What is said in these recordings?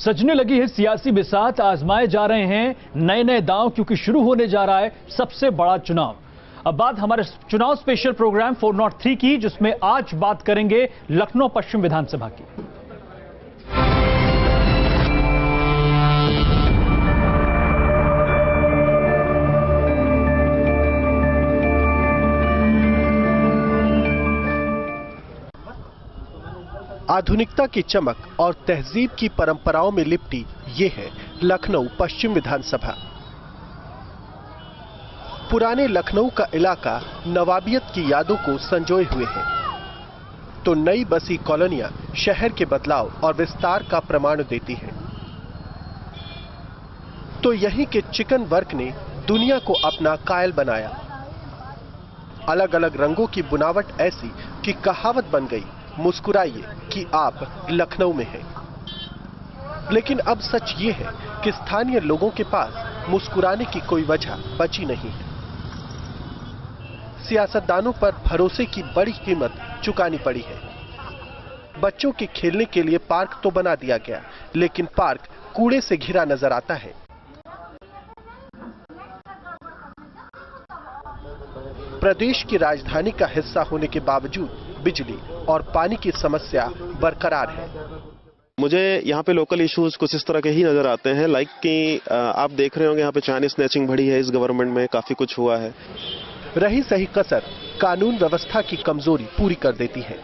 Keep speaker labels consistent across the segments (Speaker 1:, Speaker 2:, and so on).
Speaker 1: सजने लगी है सियासी बिसात, आजमाए जा रहे हैं नए नए दांव, क्योंकि शुरू होने जा रहा है सबसे बड़ा चुनाव। अब बात हमारे चुनाव स्पेशल प्रोग्राम 403 की, जिसमें आज बात करेंगे लखनऊ पश्चिम विधानसभा की।
Speaker 2: आधुनिकता की चमक और तहजीब की परंपराओं में लिपटी ये है लखनऊ पश्चिम विधानसभा। पुराने लखनऊ का इलाका नवाबियत की यादों को संजोए हुए है, तो नई बसी कॉलोनियां शहर के बदलाव और विस्तार का प्रमाण देती हैं। तो यहीं के चिकन वर्क ने दुनिया को अपना कायल बनाया। अलग अलग रंगों की बुनावट ऐसी कि कहावत बन गई, मुस्कुराइए कि आप लखनऊ में हैं। लेकिन अब सच ये है कि स्थानीय लोगों के पास मुस्कुराने की कोई वजह बची नहीं है। सियासतदानों पर भरोसे की बड़ी कीमत चुकानी पड़ी है। बच्चों के खेलने के लिए पार्क तो बना दिया गया, लेकिन पार्क कूड़े से घिरा नजर आता है। प्रदेश की राजधानी का हिस्सा होने के बावजूद बिजली और पानी की समस्या बरकरार है।
Speaker 3: मुझे यहाँ पे लोकल इश्यूज कुछ इस तरह के ही नजर आते हैं, लाइक कि आप देख रहे होंगे यहाँ पे चाइनीज स्नैचिंग बढ़ी है। इस गवर्नमेंट में काफी कुछ हुआ है।
Speaker 2: रही सही कसर कानून व्यवस्था की कमजोरी पूरी कर देती है।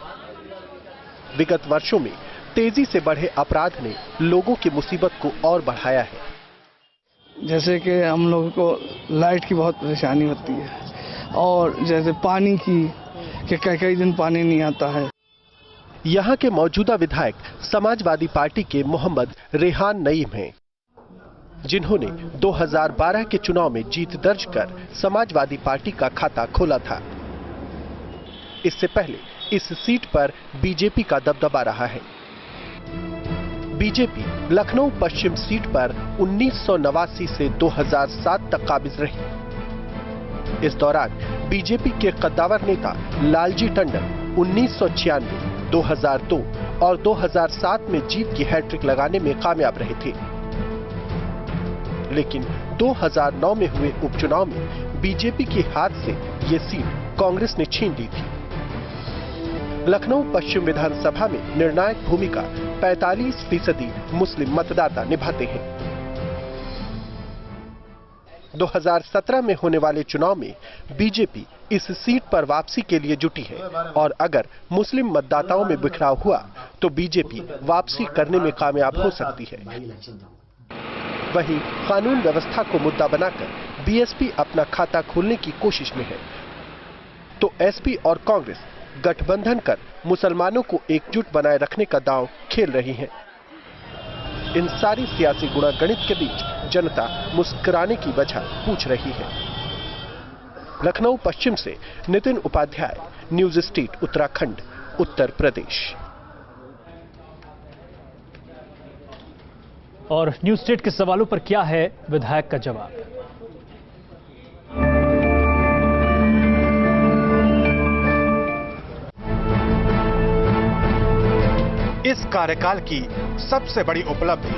Speaker 2: विगत वर्षों में तेजी से बढ़े अपराध ने लोगों की मुसीबत को और बढ़ाया है।
Speaker 4: जैसे कि हम लोगों को लाइट की बहुत परेशानी होती है, और जैसे पानी की कि कई दिन पानी नहीं आता है।
Speaker 2: यहाँ के मौजूदा विधायक समाजवादी पार्टी के मोहम्मद रेहान नईम हैं, जिन्होंने 2012 के चुनाव में जीत दर्ज कर समाजवादी पार्टी का खाता खोला था। इससे पहले इस सीट पर बीजेपी का दबदबा रहा है। बीजेपी लखनऊ पश्चिम सीट पर 1989 से 2007 तक काबिज रही। इस दौरान बीजेपी के कद्दावर नेता लालजी टंडन 1996, 2002 और 2007 में जीत की हैट्रिक लगाने में कामयाब रहे थे। लेकिन 2009 में हुए उपचुनाव में बीजेपी के हाथ से ये सीट कांग्रेस ने छीन ली थी। लखनऊ पश्चिम विधानसभा में निर्णायक भूमिका 45% मुस्लिम मतदाता निभाते हैं। 2017 में होने वाले चुनाव में बीजेपी इस सीट पर वापसी के लिए जुटी है, और अगर मुस्लिम मतदाताओं में बिखराव हुआ तो बीजेपी वापसी करने में कामयाब हो सकती है। वहीं कानून व्यवस्था को मुद्दा बनाकर बीएसपी अपना खाता खोलने की कोशिश में है, तो एसपी और कांग्रेस गठबंधन कर मुसलमानों को एकजुट बनाए रखने का दांव खेल रही है। इन सारी सियासी गुणागणित के बीच जनता मुस्कुराने की वजह पूछ रही है। लखनऊ पश्चिम से नितिन उपाध्याय, न्यूज स्टेट उत्तराखंड, उत्तर प्रदेश।
Speaker 1: और न्यूज स्टेट के सवालों पर क्या है विधायक का जवाब?
Speaker 5: इस कार्यकाल की सबसे बड़ी उपलब्धि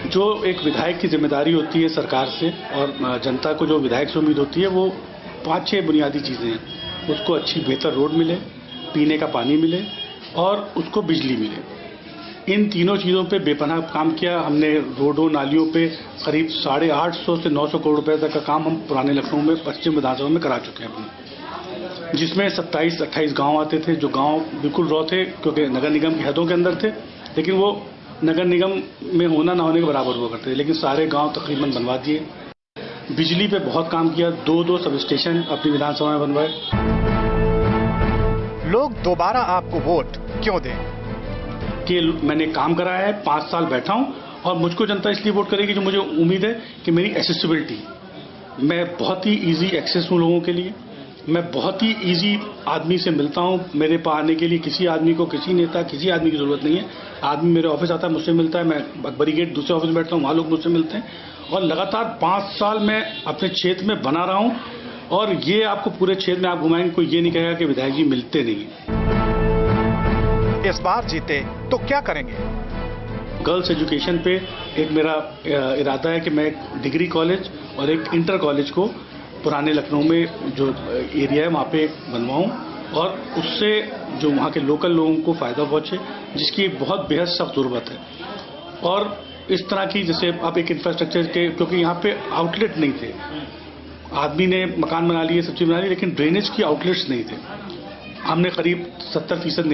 Speaker 6: जो एक विधायक की जिम्मेदारी होती है सरकार से, और जनता को जो विधायक से उम्मीद होती है, वो 5-6 बुनियादी चीजें हैं। उसको अच्छी बेहतर रोड मिले, पीने का पानी मिले और उसको बिजली मिले। इन तीनों चीजों पे बेपनाह काम किया हमने। रोडों नालियों पे करीब 850 से 900 करोड़ रुपए तक का काम हम पुराने लखनऊ में पश्चिम विधानसभा में करा चुके हैं अपने, जिसमें 27-28 गांव आते थे, जो गांव बिल्कुल रॉ थे क्योंकि नगर निगम की हदों के अंदर थे, लेकिन वो नगर निगम में होना ना होने के बराबर हुआ करते थे। लेकिन सारे गांव तकरीबन बनवा दिए। बिजली पे बहुत काम किया, 2 सब स्टेशन अपनी विधानसभा में बनवाए।
Speaker 5: लोग दोबारा आपको वोट क्यों दें?
Speaker 6: कि मैंने काम कराया है, 5 साल बैठा हूं, और मुझको जनता इसलिए वोट करेगी जो मुझे उम्मीद है कि मेरी एक्सेसिबिलिटी, मैं बहुत ही इजी एक्सेस हूं लोगों के लिए। मैं बहुत ही इजी आदमी से मिलता हूं। मेरे पास आने के लिए किसी आदमी को, किसी नेता, किसी आदमी की जरूरत नहीं है। आदमी मेरे ऑफिस आता है, मुझसे मिलता है। मैं अकबरी गेट दूसरे ऑफिस में बैठता हूं, वहां लोग मुझसे मिलते हैं। और लगातार 5 साल मैं अपने क्षेत्र में बना रहा हूं, और ये आपको पूरे क्षेत्र में आप घुमाएंगे, कोई ये नहीं कहेगा कि विधायक जी मिलते नहीं।
Speaker 5: इस बार जीते तो क्या करेंगे?
Speaker 6: गर्ल्स एजुकेशन पे एक मेरा इरादा है कि मैं एक डिग्री कॉलेज और एक इंटर कॉलेज को पुराने लखनऊ में जो एरिया है वहाँ पे बनवाऊँ और उससे जो वहाँ के लोकल लोगों को फ़ायदा पहुँचे, जिसकी बहुत बेहद सख्त ज़रूरत है। और इस तरह की जैसे आप एक इंफ्रास्ट्रक्चर के, क्योंकि यहाँ पे आउटलेट नहीं थे, आदमी ने मकान बना लिए, सब चीज़ बना ली, लेकिन ड्रेनेज की आउटलेट्स नहीं थे। हमने करीब 70%